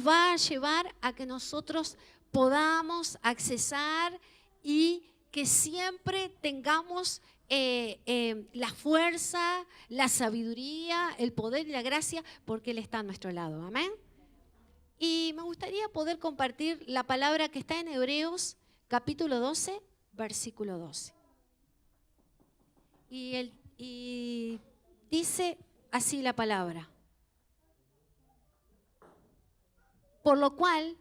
va a llevar a que nosotros podamos accesar y que siempre tengamos la fuerza, la sabiduría, el poder y la gracia, porque Él está a nuestro lado. Amén. Y me gustaría poder compartir la palabra que está en Hebreos capítulo 12, versículo 12. Y dice así la palabra: por lo cual,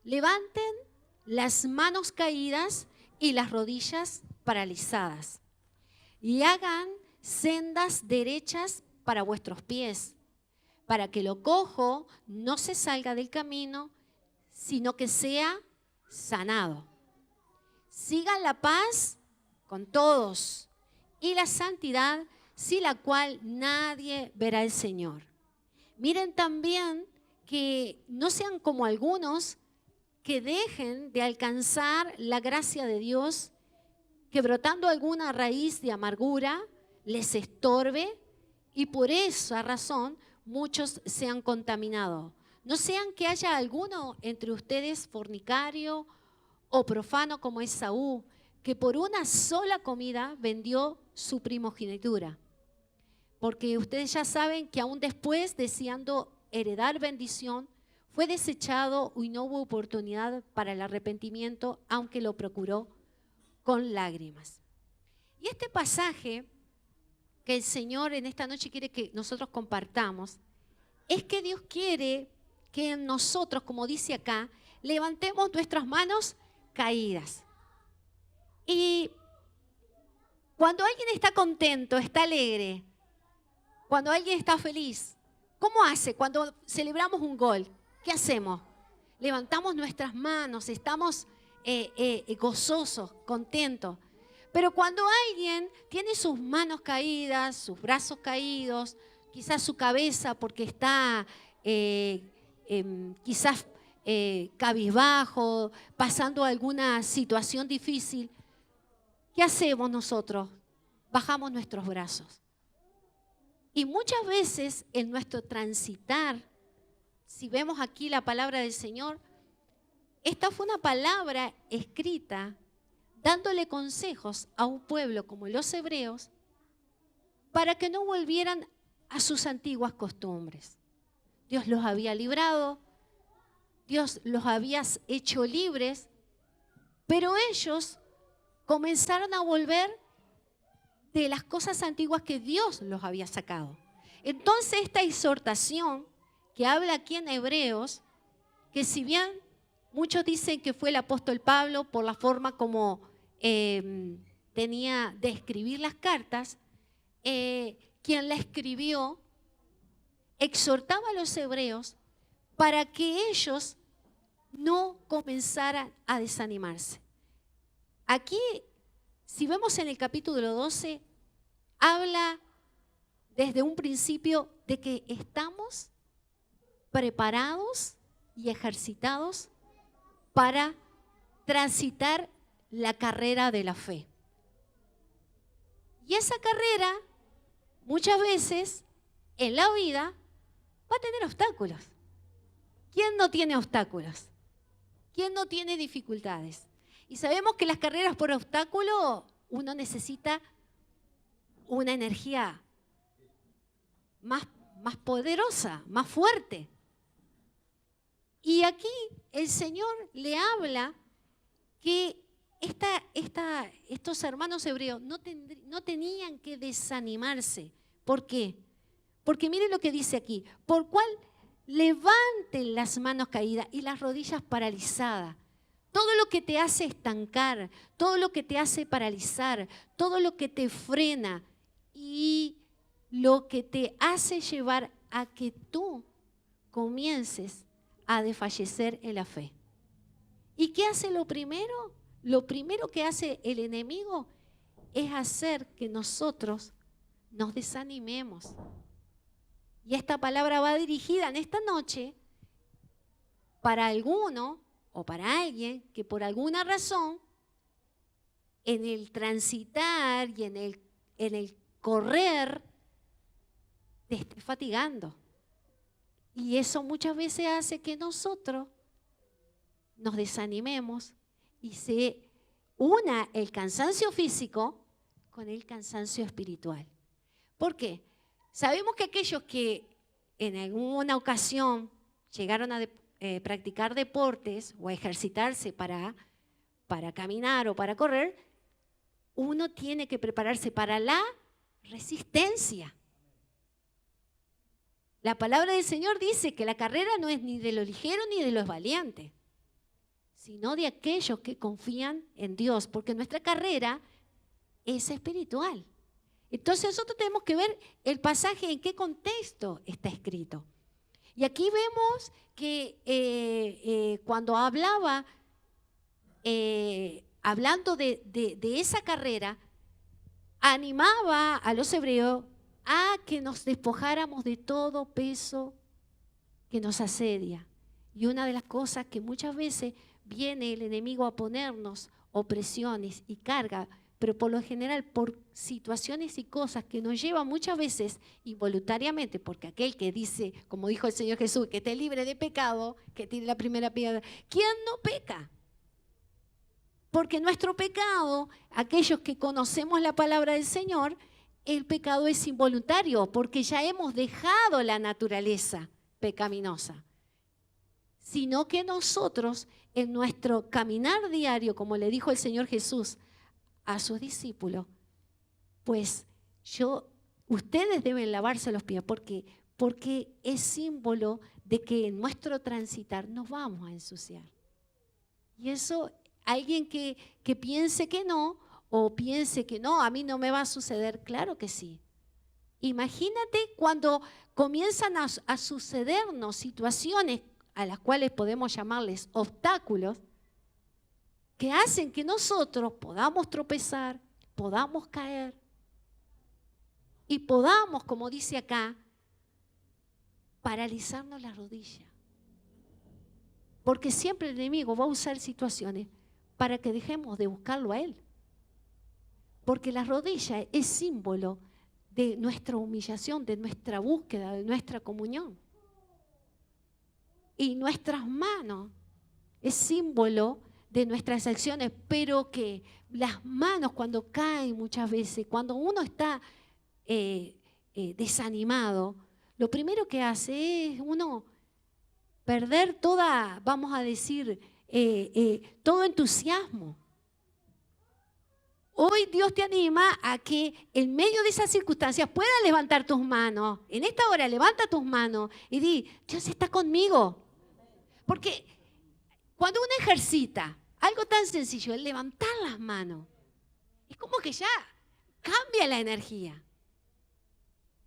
levanten las manos caídas y las rodillas paralizadas, y hagan sendas derechas para vuestros pies, para que lo cojo no se salga del camino, sino que sea sanado. Sigan la paz con todos y la santidad, sin la cual nadie verá al Señor. Miren también que no sean como algunos que dejen de alcanzar la gracia de Dios, que brotando alguna raíz de amargura les estorbe y por esa razón muchos se han contaminado. No sean que haya alguno entre ustedes fornicario o profano como Esaú, que por una sola comida vendió su primogenitura. Porque ustedes ya saben que aún después, deseando heredar bendición, fue desechado y no hubo oportunidad para el arrepentimiento, aunque lo procuró con lágrimas. Y este pasaje que el Señor en esta noche quiere que nosotros compartamos, es que Dios quiere que nosotros, como dice acá, levantemos nuestras manos caídas. Y cuando alguien está contento, está alegre, cuando alguien está feliz, ¿cómo hace cuando celebramos un gol? ¿Qué hacemos? Levantamos nuestras manos, estamos gozosos, contentos. Pero cuando alguien tiene sus manos caídas, sus brazos caídos, quizás su cabeza porque está quizás cabizbajo, pasando alguna situación difícil, ¿qué hacemos nosotros? Bajamos nuestros brazos. Y muchas veces en nuestro transitar, si vemos aquí la palabra del Señor, esta fue una palabra escrita dándole consejos a un pueblo como los hebreos para que no volvieran a sus antiguas costumbres. Dios los había librado, Dios los había hecho libres, pero ellos comenzaron a volver de las cosas antiguas que Dios los había sacado. Entonces esta exhortación que habla aquí en Hebreos, que si bien muchos dicen que fue el apóstol Pablo por la forma como tenía de escribir las cartas, quien la escribió exhortaba a los hebreos para que ellos no comenzaran a desanimarse. Aquí, si vemos en el capítulo 12, habla desde un principio de que estamos preparados y ejercitados para transitar la carrera de la fe. Y esa carrera, muchas veces, en la vida, va a tener obstáculos. ¿Quién no tiene obstáculos? ¿Quién no tiene dificultades? Y sabemos que las carreras por obstáculo, uno necesita una energía más poderosa, más fuerte. Y aquí el Señor le habla que estos hermanos hebreos no tenían que desanimarse. ¿Por qué? Porque miren lo que dice aquí: por cual levanten las manos caídas y las rodillas paralizadas. Todo lo que te hace estancar, todo lo que te hace paralizar, todo lo que te frena y lo que te hace llevar a que tú comiences a desfallecer en la fe. ¿Y qué hace lo primero? Lo primero que hace el enemigo es hacer que nosotros nos desanimemos. Y esta palabra va dirigida en esta noche para alguno o para alguien que por alguna razón en el transitar y en el correr te esté fatigando. Y eso muchas veces hace que nosotros nos desanimemos y se una el cansancio físico con el cansancio espiritual. ¿Por qué? Sabemos que aquellos que en alguna ocasión llegaron a practicar deportes o a ejercitarse para caminar o para correr, uno tiene que prepararse para la resistencia. La palabra del Señor dice que la carrera no es ni de los ligeros ni de los valientes, sino de aquellos que confían en Dios, porque nuestra carrera es espiritual. Entonces nosotros tenemos que ver el pasaje en qué contexto está escrito. Y aquí vemos que cuando hablaba, hablando de esa carrera, animaba a los hebreos a que nos despojáramos de todo peso que nos asedia. Y una de las cosas que muchas veces viene el enemigo a ponernos opresiones y carga, pero por lo general por situaciones y cosas que nos llevan muchas veces involuntariamente, porque aquel que dice, como dijo el Señor Jesús, que esté libre de pecado, que tire la primera piedra, ¿quién no peca? Porque nuestro pecado, aquellos que conocemos la palabra del Señor, el pecado es involuntario, porque ya hemos dejado la naturaleza pecaminosa. Sino que nosotros, en nuestro caminar diario, como le dijo el Señor Jesús a sus discípulos, pues ustedes deben lavarse los pies, porque es símbolo de que en nuestro transitar nos vamos a ensuciar. Y eso, alguien que piense que no, o piense que no, a mí no me va a suceder, claro que sí. Imagínate cuando comienzan a sucedernos situaciones a las cuales podemos llamarles obstáculos, que hacen que nosotros podamos tropezar, podamos caer y podamos, como dice acá, paralizarnos la rodilla. Porque siempre el enemigo va a usar situaciones para que dejemos de buscarlo a él. Porque la rodilla es símbolo de nuestra humillación, de nuestra búsqueda, de nuestra comunión. Y nuestras manos es símbolo de nuestras acciones, pero que las manos cuando caen muchas veces, cuando uno está desanimado, lo primero que hace es uno perder toda, vamos a decir, todo entusiasmo. Hoy Dios te anima a que en medio de esas circunstancias puedas levantar tus manos. En esta hora levanta tus manos y di, Dios está conmigo. Porque cuando uno ejercita algo tan sencillo, el levantar las manos, es como que ya cambia la energía.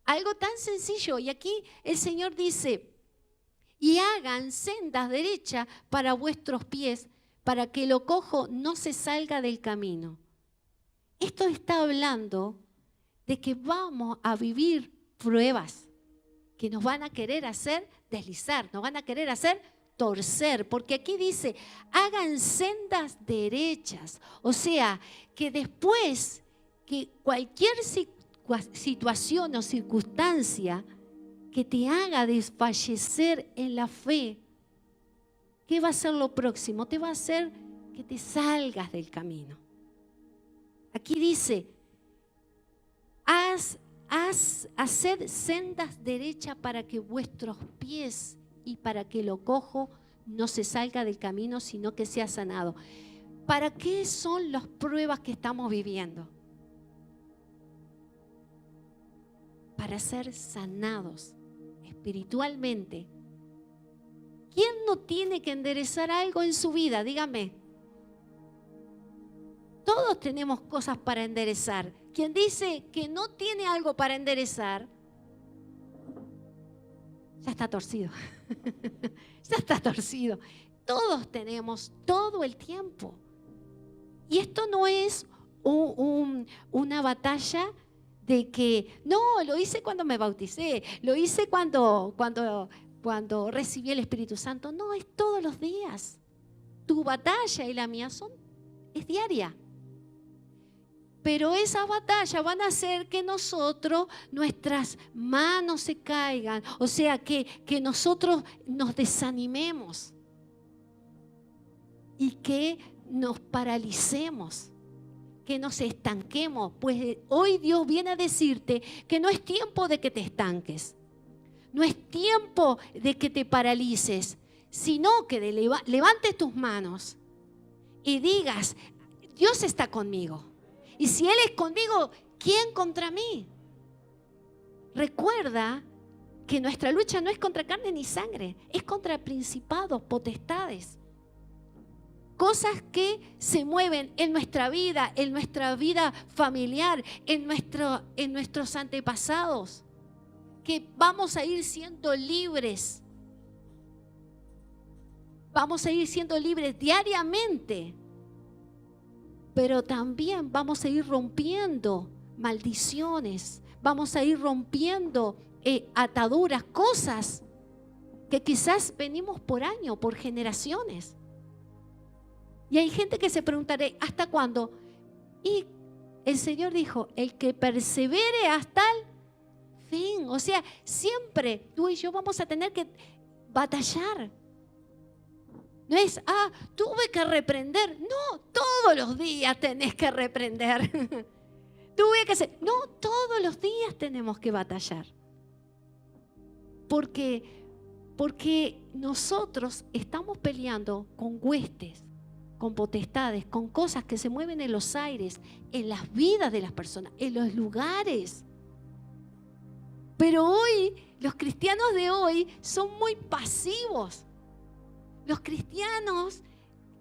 Algo tan sencillo. Y aquí el Señor dice, y hagan sendas derechas para vuestros pies, para que lo cojo no se salga del camino. Esto está hablando de que vamos a vivir pruebas que nos van a querer hacer deslizar, nos van a querer hacer torcer, porque aquí dice, hagan sendas derechas. O sea, que después que cualquier situación o circunstancia que te haga desfallecer en la fe, ¿qué va a ser lo próximo? Te va a hacer que te salgas del camino. Aquí dice, haced sendas derechas para que vuestros pies y para que lo cojo no se salga del camino, sino que sea sanado. ¿Para qué son las pruebas que estamos viviendo? Para ser sanados espiritualmente. ¿Quién no tiene que enderezar algo en su vida? Dígame. Todos tenemos cosas para enderezar. Quien dice que no tiene algo para enderezar, ya está torcido. Ya está torcido. Todos tenemos todo el tiempo. Y esto no es una batalla de que, no, lo hice cuando me bauticé, lo hice cuando recibí el Espíritu Santo. No, es todos los días. Tu batalla y la mía es diaria. Pero esas batallas van a hacer que nuestras manos se caigan. O sea, que nosotros nos desanimemos y que nos paralicemos, que nos estanquemos. Pues hoy Dios viene a decirte que no es tiempo de que te estanques. No es tiempo de que te paralices, sino que levantes tus manos y digas, Dios está conmigo. Y si Él es conmigo, ¿quién contra mí? Recuerda que nuestra lucha no es contra carne ni sangre, es contra principados, potestades. Cosas que se mueven en nuestra vida familiar, en nuestros antepasados, que vamos a ir siendo libres. Vamos a ir siendo libres diariamente. Pero también vamos a ir rompiendo maldiciones, vamos a ir rompiendo ataduras, cosas que quizás venimos por años, por generaciones. Y hay gente que se preguntará, ¿hasta cuándo? Y el Señor dijo, el que persevere hasta el fin. O sea, siempre tú y yo vamos a tener que batallar. No es, tuve que reprender. No, todos los días tenés que reprender. Tuve que hacer. No, todos los días tenemos que batallar. Porque nosotros estamos peleando con huestes, con potestades, con cosas que se mueven en los aires, en las vidas de las personas, en los lugares. Pero hoy, los cristianos de hoy son muy pasivos. Los cristianos,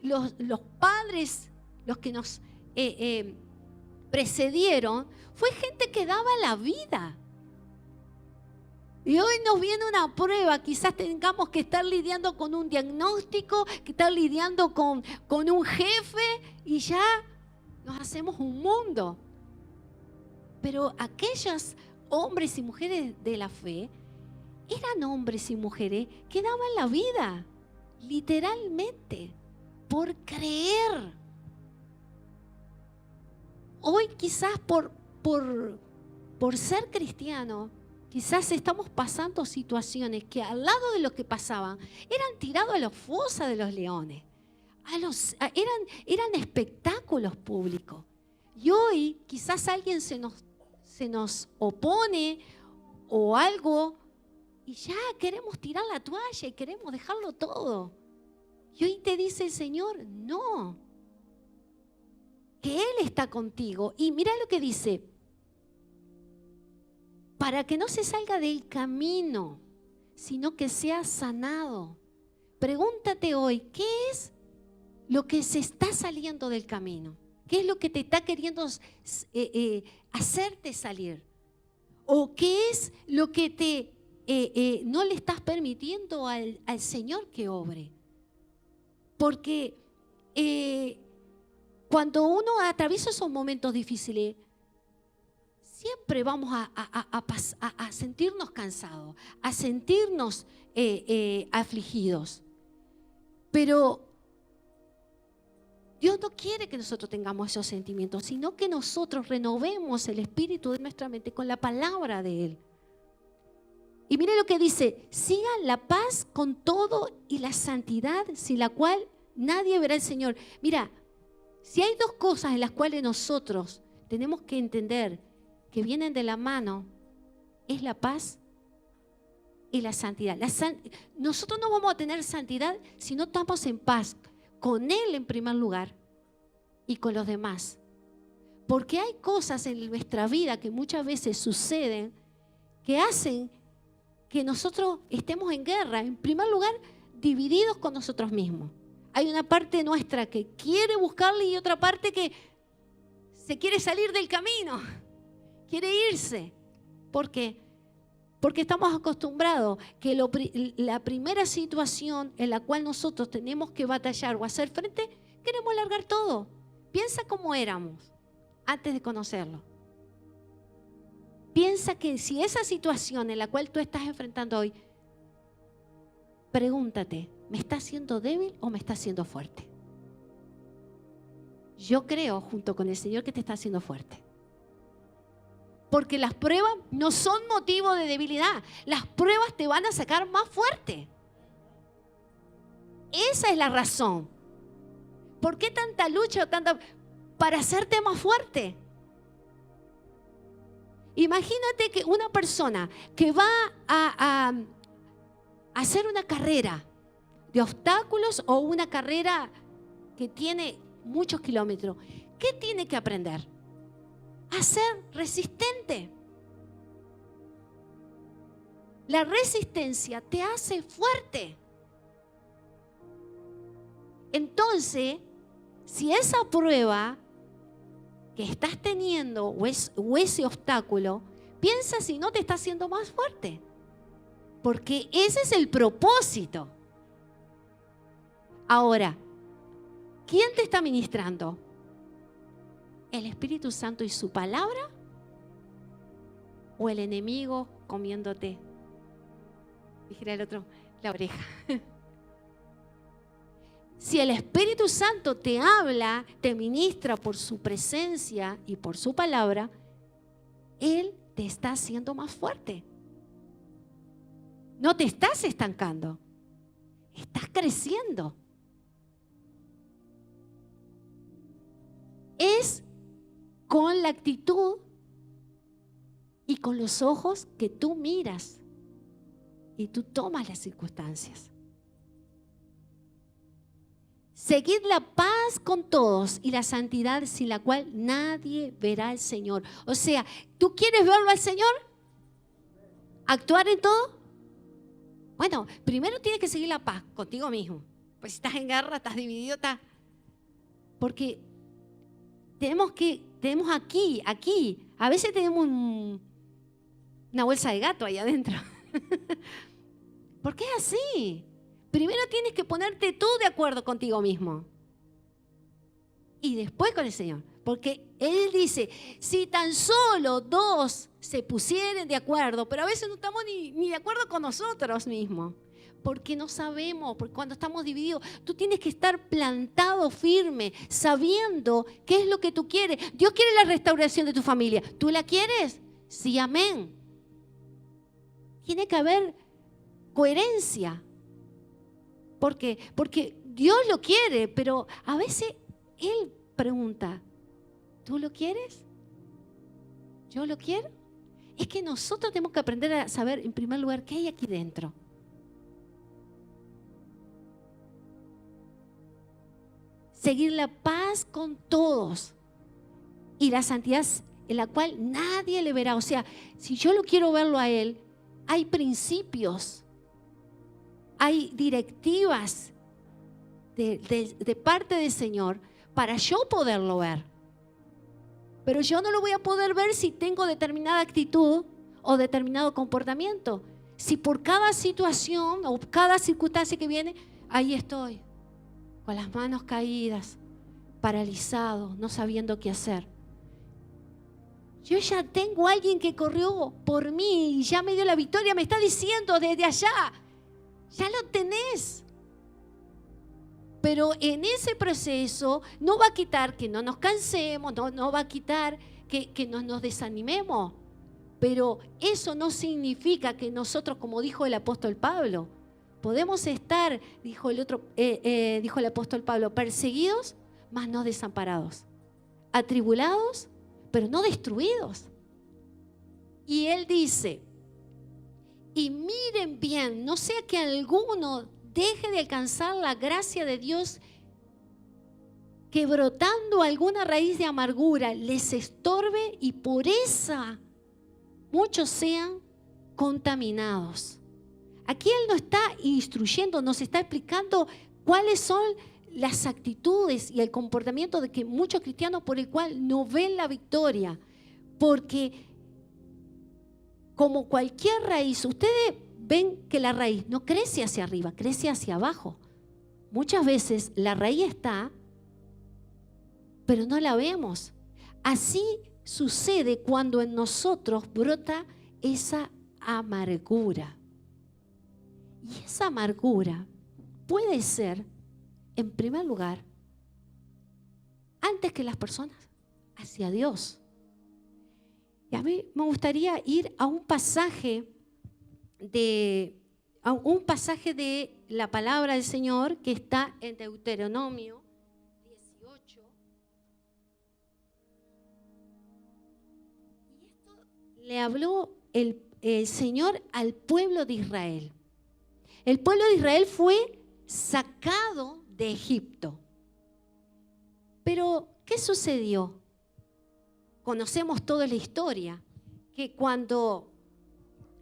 los padres, los que nos precedieron, fue gente que daba la vida. Y hoy nos viene una prueba, quizás tengamos que estar lidiando con un diagnóstico, que estar lidiando con un jefe y ya nos hacemos un mundo. Pero aquellos hombres y mujeres de la fe eran hombres y mujeres que daban la vida. Literalmente, por creer. Hoy quizás por ser cristiano, quizás estamos pasando situaciones que al lado de lo que pasaban, eran tirados a las fosas de los leones. Eran espectáculos públicos. Y hoy quizás alguien se nos opone o algo, y ya queremos tirar la toalla y queremos dejarlo todo. Y hoy te dice el Señor, no. Que Él está contigo. Y mira lo que dice. Para que no se salga del camino, sino que sea sanado. Pregúntate hoy, ¿qué es lo que se está saliendo del camino? ¿Qué es lo que te está queriendo hacerte salir? ¿O qué es lo que no le estás permitiendo al Señor que obre? Porque cuando uno atraviesa esos momentos difíciles, siempre vamos a sentirnos cansados, a sentirnos afligidos. Pero Dios no quiere que nosotros tengamos esos sentimientos, sino que nosotros renovemos el espíritu de nuestra mente con la palabra de Él. Y mire lo que dice, sigan la paz con todo y la santidad, sin la cual nadie verá al Señor. Mira, si hay dos cosas en las cuales nosotros tenemos que entender que vienen de la mano, es la paz y la santidad. Nosotros no vamos a tener santidad si no estamos en paz con Él en primer lugar y con los demás. Porque hay cosas en nuestra vida que muchas veces suceden que hacen que nosotros estemos en guerra, en primer lugar, divididos con nosotros mismos. Hay una parte nuestra que quiere buscarle y otra parte que se quiere salir del camino, quiere irse. ¿Por qué? Porque estamos acostumbrados que la primera situación en la cual nosotros tenemos que batallar o hacer frente, queremos largar todo. Piensa cómo éramos antes de conocerlo. Piensa que si esa situación en la cual tú estás enfrentando hoy, pregúntate, ¿me está haciendo débil o me está haciendo fuerte? yo creo junto con el Señor que te está haciendo fuerte. Porque las pruebas no son motivo de debilidad. Las pruebas te van a sacar más fuerte. Esa es la razón. ¿Por qué tanta lucha? Para hacerte más fuerte. Imagínate que una persona que va a hacer una carrera de obstáculos o una carrera que tiene muchos kilómetros, ¿qué tiene que aprender? A ser resistente. La resistencia te hace fuerte. Entonces, si esa prueba que estás teniendo o ese obstáculo, piensa si no te está haciendo más fuerte. Porque ese es el propósito. Ahora, ¿quién te está ministrando? ¿El Espíritu Santo y su palabra? ¿O el enemigo comiéndote? Dijera el otro, la oreja. Si el Espíritu Santo te habla, te ministra por su presencia y por su palabra, Él te está haciendo más fuerte. No te estás estancando, estás creciendo. Es con la actitud y con los ojos que tú miras y tú tomas las circunstancias. Seguid la paz con todos y la santidad sin la cual nadie verá al Señor. O sea, ¿tú quieres verlo al Señor? ¿Actuar en todo? Bueno, primero tienes que seguir la paz contigo mismo. Pues si estás en guerra, estás dividido, porque tenemos aquí. A veces tenemos una bolsa de gato ahí adentro. ¿Por qué es así? Primero tienes que ponerte tú de acuerdo contigo mismo. Y después con el Señor. Porque Él dice, si tan solo dos se pusieren de acuerdo, pero a veces no estamos ni de acuerdo con nosotros mismos. Porque no sabemos, porque cuando estamos divididos, tú tienes que estar plantado firme, sabiendo qué es lo que tú quieres. Dios quiere la restauración de tu familia. ¿Tú la quieres? Sí, amén. Tiene que haber coherencia. ¿Por qué? Porque Dios lo quiere, pero a veces Él pregunta, ¿tú lo quieres? ¿Yo lo quiero? Es que nosotros tenemos que aprender a saber, en primer lugar, qué hay aquí dentro. Seguir la paz con todos y la santidad en la cual nadie le verá. O sea, si yo lo quiero verlo a Él, hay principios, hay directivas de parte del Señor para yo poderlo ver. Pero yo no lo voy a poder ver si tengo determinada actitud o determinado comportamiento. Si por cada situación o cada circunstancia que viene, ahí estoy, con las manos caídas, paralizado, no sabiendo qué hacer. Yo ya tengo a alguien que corrió por mí y ya me dio la victoria, me está diciendo desde allá, ya lo tenés. Pero en ese proceso no va a quitar que no nos cansemos, no va a quitar que no nos desanimemos. Pero eso no significa que nosotros, como dijo el apóstol Pablo, podemos estar, dijo el apóstol Pablo, perseguidos, mas no desamparados, atribulados, pero no destruidos. Y él dice, y miren bien, no sea que alguno deje de alcanzar la gracia de Dios, que brotando alguna raíz de amargura les estorbe y por esa muchos sean contaminados. Aquí Él nos está instruyendo, nos está explicando cuáles son las actitudes y el comportamiento de que muchos cristianos por el cual no ven la victoria. Porque como cualquier raíz, ustedes ven que la raíz no crece hacia arriba, crece hacia abajo. Muchas veces la raíz está, pero no la vemos. Así sucede cuando en nosotros brota esa amargura. Y esa amargura puede ser, en primer lugar, antes que las personas hacia Dios. Y a mí me gustaría ir a un pasaje de la palabra del Señor que está en Deuteronomio 18. Y esto le habló el Señor al pueblo de Israel. El pueblo de Israel fue sacado de Egipto. Pero, ¿qué sucedió? Conocemos toda la historia, que cuando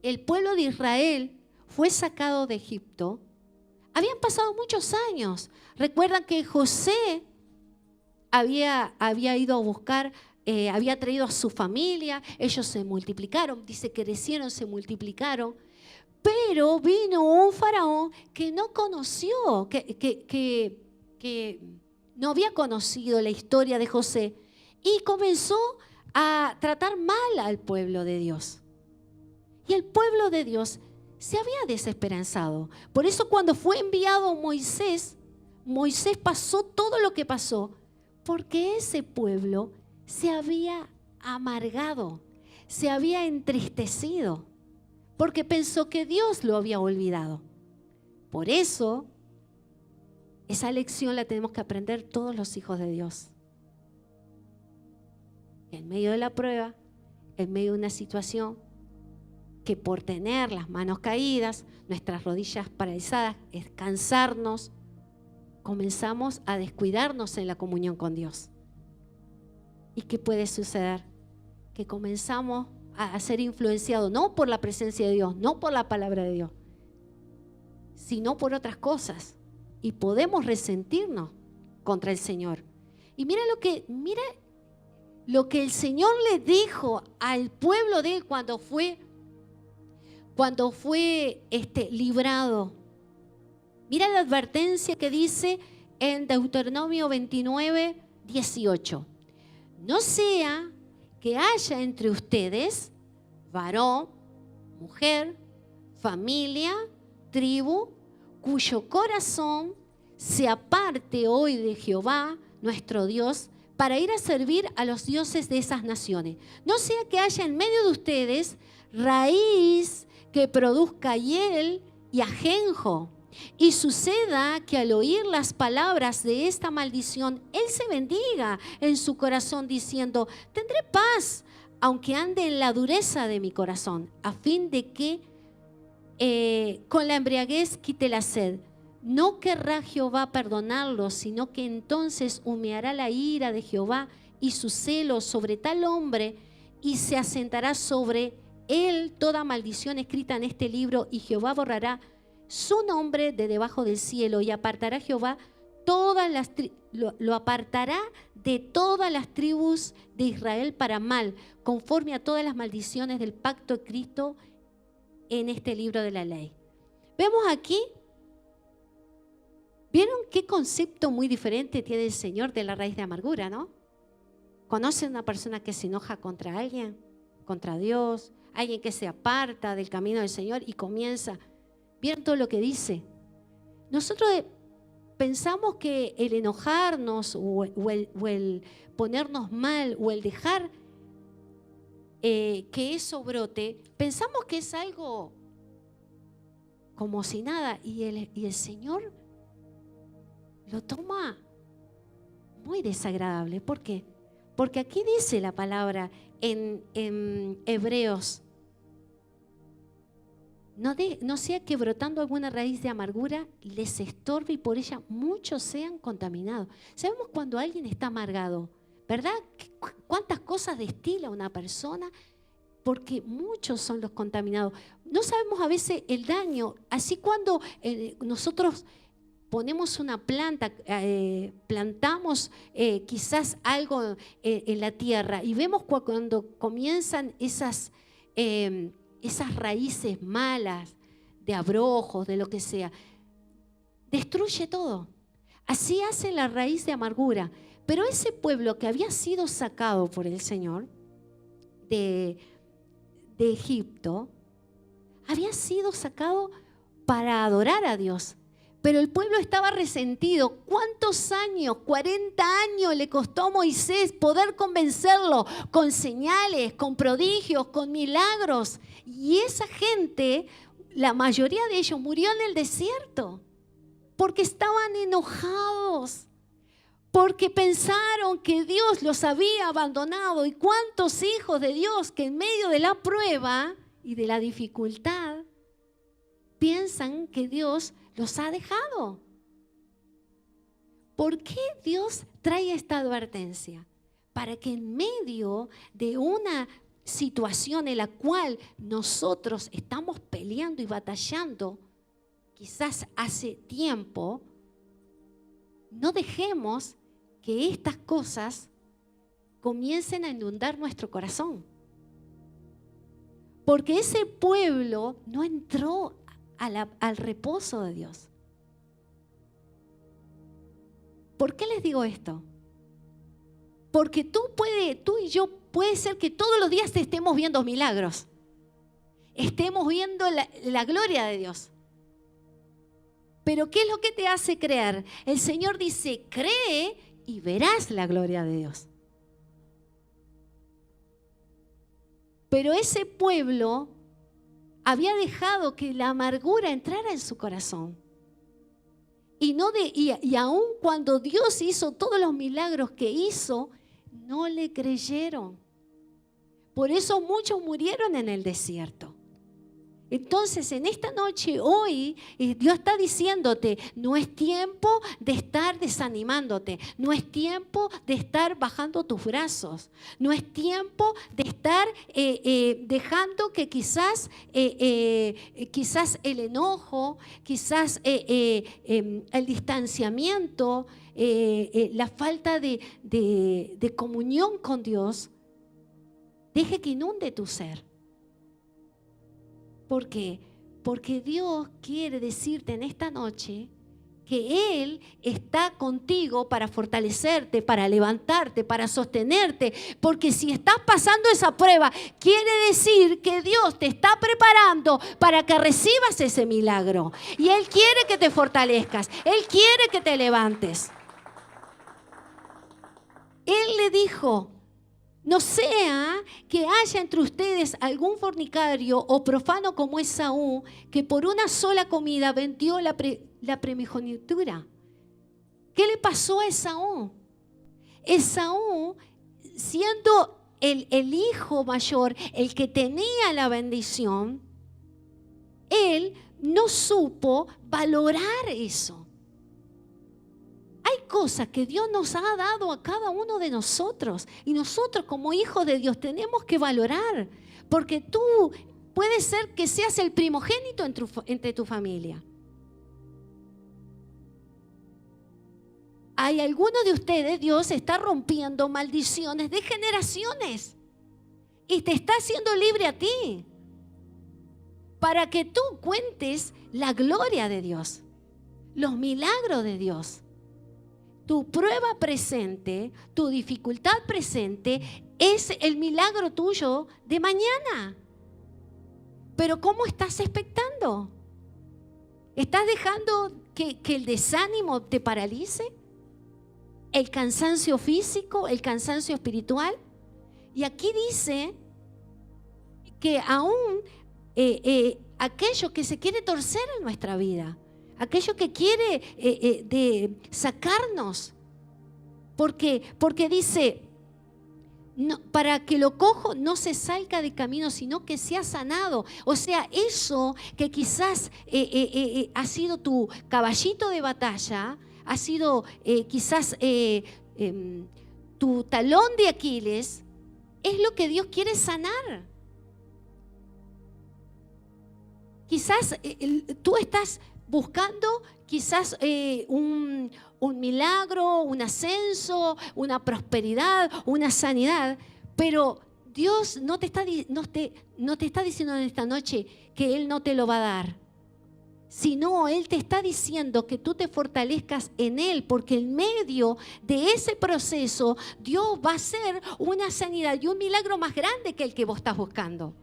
el pueblo de Israel fue sacado de Egipto, habían pasado muchos años. Recuerdan que José había ido a buscar, había traído a su familia, ellos se multiplicaron, dice que crecieron, se multiplicaron, pero vino un faraón que no conoció, que no había conocido la historia de José y comenzó a tratar mal al pueblo de Dios. Y el pueblo de Dios se había desesperanzado. Por eso cuando fue enviado Moisés, Moisés pasó todo lo que pasó, porque ese pueblo se había amargado, se había entristecido, porque pensó que Dios lo había olvidado. Por eso, esa lección la tenemos que aprender todos los hijos de Dios. En medio de la prueba, en medio de una situación que por tener las manos caídas, nuestras rodillas paralizadas, cansarnos, comenzamos a descuidarnos en la comunión con Dios. ¿Y qué puede suceder? Que comenzamos a ser influenciados no por la presencia de Dios, no por la palabra de Dios, sino por otras cosas. Y podemos resentirnos contra el Señor. Y mira lo que el Señor le dijo al pueblo de él cuando fue librado. Mira la advertencia que dice en Deuteronomio 29, 18. No sea que haya entre ustedes varón, mujer, familia, tribu, cuyo corazón se aparte hoy de Jehová, nuestro Dios, para ir a servir a los dioses de esas naciones. No sea que haya en medio de ustedes raíz que produzca hiel y ajenjo, y suceda que al oír las palabras de esta maldición, él se bendiga en su corazón diciendo: tendré paz, aunque ande en la dureza de mi corazón, a fin de que con la embriaguez quite la sed. No querrá Jehová perdonarlo, sino que entonces humeará la ira de Jehová y su celo sobre tal hombre, y se asentará sobre él toda maldición escrita en este libro, y Jehová borrará su nombre de debajo del cielo, y apartará Jehová lo apartará de todas las tribus de Israel para mal, conforme a todas las maldiciones del pacto escrito en este libro de la ley. Vemos aquí, ¿vieron qué concepto muy diferente tiene el Señor de la raíz de amargura, no? ¿Conocen una persona que se enoja contra alguien, contra Dios? Alguien que se aparta del camino del Señor y comienza. ¿Vieron todo lo que dice? Nosotros pensamos que el enojarnos o el ponernos mal o el dejar que eso brote, pensamos que es algo como si nada, y el Señor lo toma muy desagradable. ¿Por qué? Porque aquí dice la palabra en Hebreos: no sea que brotando alguna raíz de amargura les estorbe y por ella muchos sean contaminados. Sabemos cuando alguien está amargado, ¿verdad? ¿Cuántas cosas destila una persona? Porque muchos son los contaminados. No sabemos a veces el daño. Así cuando nosotros ponemos una planta, plantamos quizás algo en la tierra y vemos cuando comienzan esas raíces malas de abrojos, de lo que sea, destruye todo. Así hace la raíz de amargura. Pero ese pueblo que había sido sacado por el Señor de Egipto, había sido sacado para adorar a Dios. Pero el pueblo estaba resentido. ¿Cuántos años? 40 años le costó a Moisés poder convencerlo con señales, con prodigios, con milagros. Y esa gente, la mayoría de ellos murió en el desierto porque estaban enojados, porque pensaron que Dios los había abandonado. ¿Y cuántos hijos de Dios que en medio de la prueba y de la dificultad piensan que Dios los ha dejado? ¿Por qué Dios trae esta advertencia? Para que en medio de una situación en la cual nosotros estamos peleando y batallando, quizás hace tiempo, no dejemos que estas cosas comiencen a inundar nuestro corazón. Porque ese pueblo no entró al reposo de Dios. ¿Por qué les digo esto? Porque tú y yo puede ser que todos los días estemos viendo milagros, estemos viendo la gloria de Dios. Pero ¿qué es lo que te hace creer? El Señor dice, cree y verás la gloria de Dios. Pero ese pueblo había dejado que la amargura entrara en su corazón. Y aun cuando Dios hizo todos los milagros que hizo, no le creyeron. Por eso muchos murieron en el desierto. Entonces, en esta noche, hoy, Dios está diciéndote, no es tiempo de estar desanimándote, no es tiempo de estar bajando tus brazos, no es tiempo de estar dejando que quizás el enojo, quizás el distanciamiento, la falta de comunión con Dios, deje que inunde tu ser. ¿Por qué? Porque Dios quiere decirte en esta noche que Él está contigo para fortalecerte, para levantarte, para sostenerte. Porque si estás pasando esa prueba, quiere decir que Dios te está preparando para que recibas ese milagro. Y Él quiere que te fortalezcas, Él quiere que te levantes. Él le dijo, no sea que haya entre ustedes algún fornicario o profano como Esaú, que por una sola comida vendió la primogenitura. ¿Qué le pasó a Esaú? Esaú, siendo el hijo mayor, el que tenía la bendición, él no supo valorar eso. Hay cosas que Dios nos ha dado a cada uno de nosotros y nosotros como hijos de Dios tenemos que valorar, porque tú puede ser que seas el primogénito entre tu familia. Hay algunos de ustedes, Dios está rompiendo maldiciones de generaciones y te está haciendo libre a ti para que tú cuentes la gloria de Dios, los milagros de Dios. Tu prueba presente, tu dificultad presente es el milagro tuyo de mañana. Pero ¿cómo estás expectando? ¿Estás dejando que el desánimo te paralice? ¿El cansancio físico? ¿El cansancio espiritual? Y aquí dice que aún aquello que se quiere torcer en nuestra vida, aquello que quiere de sacarnos, porque dice, no, para que lo cojo no se salga de camino, sino que sea sanado. O sea, eso que quizás ha sido tu caballito de batalla, ha sido quizás tu talón de Aquiles, es lo que Dios quiere sanar. Quizás tú estás buscando quizás un milagro, un ascenso, una prosperidad, una sanidad, pero Dios no te está diciendo en esta noche que Él no te lo va a dar, sino Él te está diciendo que tú te fortalezcas en Él, porque en medio de ese proceso Dios va a hacer una sanidad y un milagro más grande que el que vos estás buscando.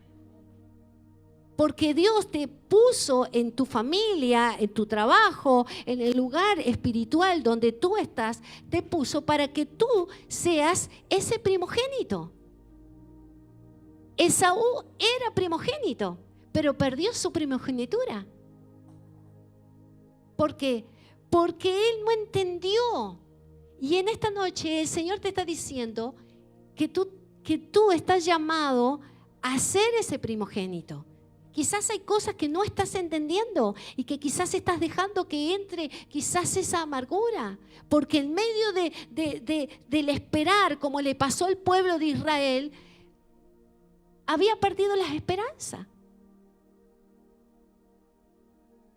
Porque Dios te puso en tu familia, en tu trabajo, en el lugar espiritual donde tú estás, te puso para que tú seas ese primogénito. Esaú era primogénito, pero perdió su primogenitura. ¿Por qué? Porque él no entendió. Y en esta noche el Señor te está diciendo que tú estás llamado a ser ese primogénito. Quizás hay cosas que no estás entendiendo y que quizás estás dejando que entre quizás esa amargura. Porque en medio del esperar, como le pasó al pueblo de Israel, había perdido la esperanza.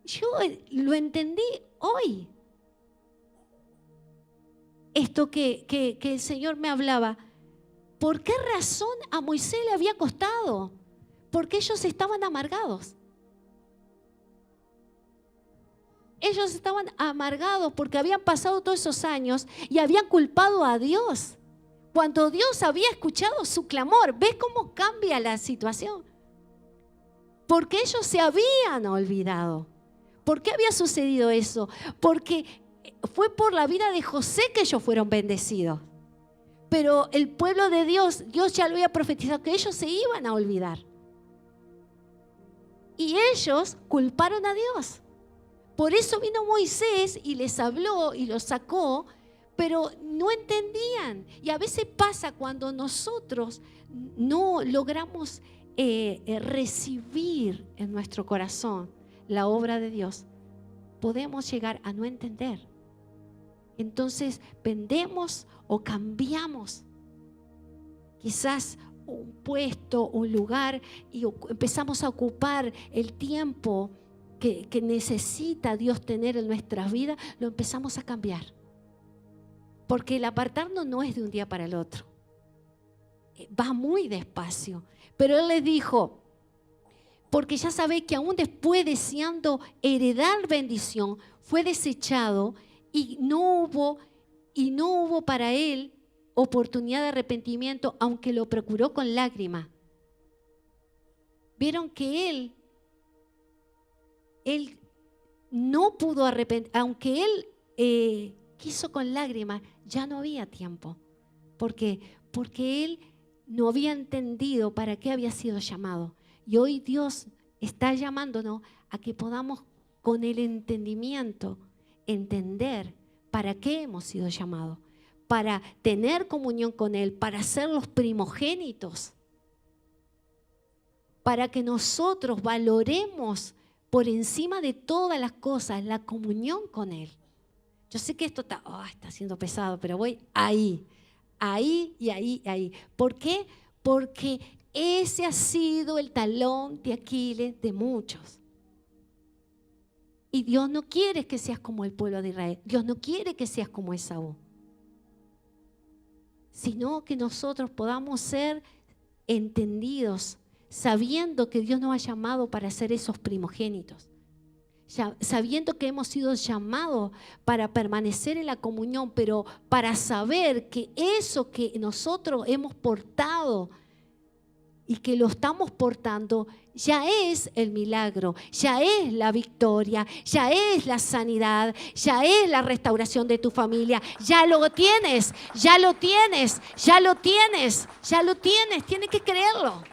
Yo lo entendí hoy. Esto que el Señor me hablaba. ¿Por qué razón a Moisés le había costado? Porque ellos estaban amargados. Ellos estaban amargados porque habían pasado todos esos años y habían culpado a Dios. Cuando Dios había escuchado su clamor, ¿ves cómo cambia la situación? Porque ellos se habían olvidado. ¿Por qué había sucedido eso? Porque fue por la vida de José que ellos fueron bendecidos. Pero el pueblo de Dios, Dios ya lo había profetizado que ellos se iban a olvidar. Y ellos culparon a Dios. Por eso vino Moisés y les habló y los sacó, pero no entendían. Y a veces pasa cuando nosotros no logramos recibir en nuestro corazón la obra de Dios, podemos llegar a no entender. Entonces vendemos o cambiamos quizás un puesto, un lugar, y empezamos a ocupar el tiempo que necesita Dios tener en nuestras vidas, lo empezamos a cambiar. Porque el apartarnos no es de un día para el otro. Va muy despacio. Pero Él les dijo, porque ya sabéis que aún después deseando heredar bendición, fue desechado y no hubo para Él oportunidad de arrepentimiento, aunque lo procuró con lágrimas. Vieron que él no pudo arrepentir, aunque él quiso con lágrimas, ya no había tiempo. ¿Por qué? Porque él no había entendido para qué había sido llamado. Y hoy Dios está llamándonos a que podamos con el entendimiento entender para qué hemos sido llamados. Para tener comunión con Él, para ser los primogénitos, para que nosotros valoremos por encima de todas las cosas la comunión con Él. Yo sé que esto está siendo pesado, pero voy ahí. ¿Por qué? Porque ese ha sido el talón de Aquiles de muchos. Y Dios no quiere que seas como el pueblo de Israel. Dios no quiere que seas como Esaú. Sino que nosotros podamos ser entendidos, sabiendo que Dios nos ha llamado para ser esos primogénitos, sabiendo que hemos sido llamados para permanecer en la comunión, pero para saber que eso que nosotros hemos portado y que lo estamos portando, ya es el milagro, ya es la victoria, ya es la sanidad, ya es la restauración de tu familia. Ya lo tienes, tienes que creerlo.